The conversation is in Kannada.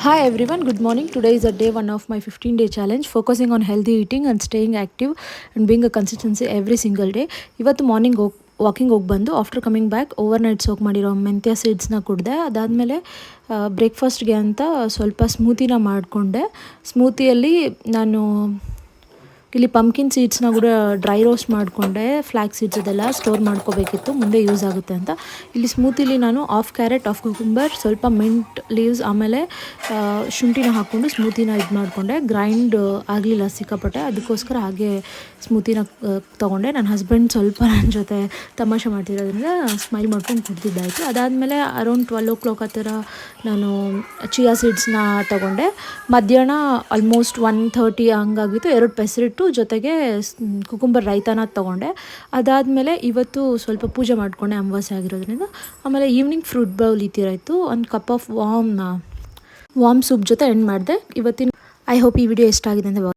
Hi everyone, good morning. Today is a day one of my 15-day challenge focusing on healthy eating and staying active and being a consistency every single day. ಇವತ್ತು ಮಾರ್ನಿಂಗ್ ವಾಕಿಂಗ್ ಹೋಗಿ ಬಂದು after coming back over night soak ಮಾಡಿರೋ ಮೆಂತ್ಯ ಸೀಡ್ಸ್ನ ಕುಡಿದೆ. ಅದಾದಮೇಲೆ ಬ್ರೇಕ್ಫಾಸ್ಟ್ಗೆ ಅಂತ ಸ್ವಲ್ಪ ಸ್ಮೂತಿನ ಮಾಡಿಕೊಂಡೆ. ಸ್ಮೂತಿಯಲ್ಲಿ ನಾನು ಇಲ್ಲಿ ಪಂಪ್ಕಿನ್ ಸೀಡ್ಸ್ನ ಕೂಡ ಡ್ರೈ ರೋಸ್ಟ್ ಮಾಡಿಕೊಂಡೆ. ಫ್ಲ್ಯಾಕ್ಸ್ ಸೀಡ್ಸ್ ಅದೆಲ್ಲ ಸ್ಟೋರ್ ಮಾಡ್ಕೋಬೇಕಿತ್ತು, ಮುಂದೆ ಯೂಸ್ ಆಗುತ್ತೆ ಅಂತ. ಇಲ್ಲಿ ಸ್ಮೂತಿಲಿ ನಾನು ಹಾಫ್ ಕ್ಯಾರೆಟ್, ಹಾಫ್ ಕುಕುಂಬರ್, ಸ್ವಲ್ಪ ಮಿಂಟ್ ಲೀವ್ಸ್, ಆಮೇಲೆ ಶುಂಠಿನ ಹಾಕ್ಕೊಂಡು ಸ್ಮೂತಿನ ಇದು ಮಾಡಿಕೊಂಡೆ. ಗ್ರೈಂಡ್ ಆಗಲಿಲ್ಲ ಸಿಕ್ಕಾಪಟ್ಟೆ, ಅದಕ್ಕೋಸ್ಕರ ಹಾಗೆ ಸ್ಮೂತಿನ ತೊಗೊಂಡೆ. ನನ್ನ ಹಸ್ಬೆಂಡ್ ಸ್ವಲ್ಪ ನನ್ನ ಜೊತೆ ತಮಾಷೆ ಮಾಡ್ತಿರೋದ್ರಿಂದ ಸ್ಮೈಲ್ ಮಾಡ್ಕೊಂಡು ಕುಡ್ದಿದ್ದಾಯಿತು. ಅದಾದಮೇಲೆ ಅರೌಂಡ್ 12 ಆ ಥರ ನಾನು ಚಿಯಾ ಸೀಡ್ಸ್ನ ತೊಗೊಂಡೆ. ಮಧ್ಯಾಹ್ನ ಆಲ್ಮೋಸ್ಟ್ 1:30 ಹಂಗಾಗಿತ್ತು. 2 ಪೆಸರಿಟ್ಟು ಜೊತೆಗೆ ಕುಕುಂಬರ್ ರೈತಾನ ತೊಗೊಂಡೆ. ಅದಾದಮೇಲೆ ಇವತ್ತು ಸ್ವಲ್ಪ ಪೂಜೆ ಮಾಡಿಕೊಂಡೆ ಅಮಾವಾಸ್ಯೆ ಆಗಿರೋದ್ರಿಂದ. ಆಮೇಲೆ ಈವ್ನಿಂಗ್ ಫ್ರೂಟ್ ಬೌಲ್ ಈ ಥರ ಇತ್ತು. ಒಂದು ಕಪ್ ಆಫ್ ವಾರ್ಮ್ ಸೂಪ್ ಜೊತೆ ಎಂಡ್ ಮಾಡಿದೆ ಇವತ್ತಿನ. ಐ ಹೋಪ್ ಈ ವಿಡಿಯೋ ಇಷ್ಟ ಆಗಿದೆ ಅಂತ